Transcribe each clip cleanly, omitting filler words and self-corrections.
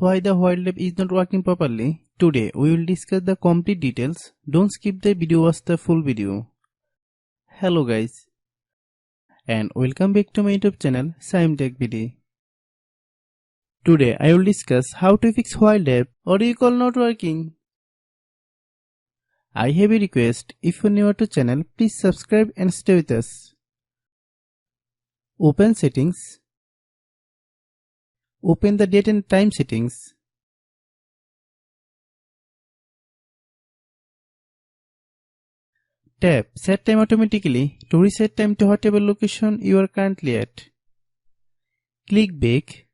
Why the while app is not working properly? Today we will discuss the complete details. Don't skip the video, watch the full video. Hello guys and welcome back to my YouTube channel Shaem Tech BD. Today I will discuss how to fix while app or you call not working. I have a request, if you are new to channel please subscribe and stay with us. Open settings. Open the date and time settings. Tap Set Time automatically to reset time to whatever location you are currently at. Click Back.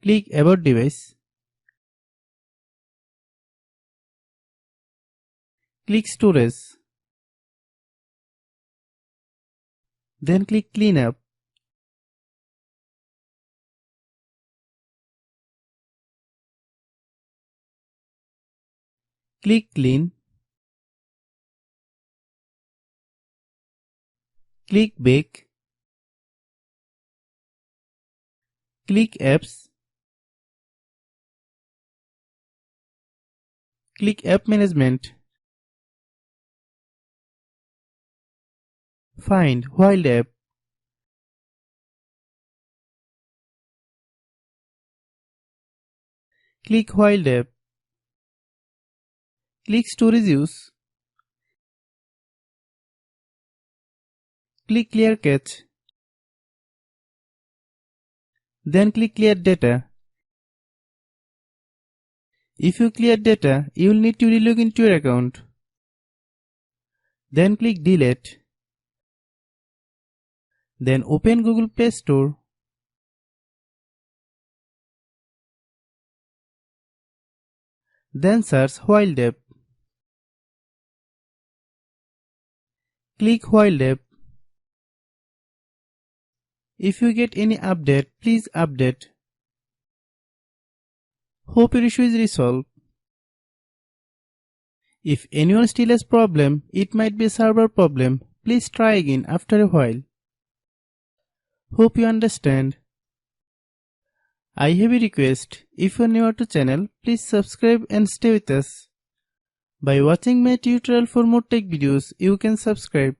Click About Device. Click Storage. Then click Cleanup. Click Clean. Click Back. Click Apps. Click App Management. Find While app. Click While app. Click Storage Use. Click Clear Cache. Then click Clear Data. If you clear data, you will need to relog into your account. Then click Delete. Then open Google Play Store. Then search While app. Click While app. If you get any update, please update. Hope your issue is resolved. If anyone still has problem, it might be a server problem. Please try again after a while. Hope you understand. I have a request. If you are new to channel, please subscribe and stay with us. By watching my tutorial for more tech videos, you can subscribe.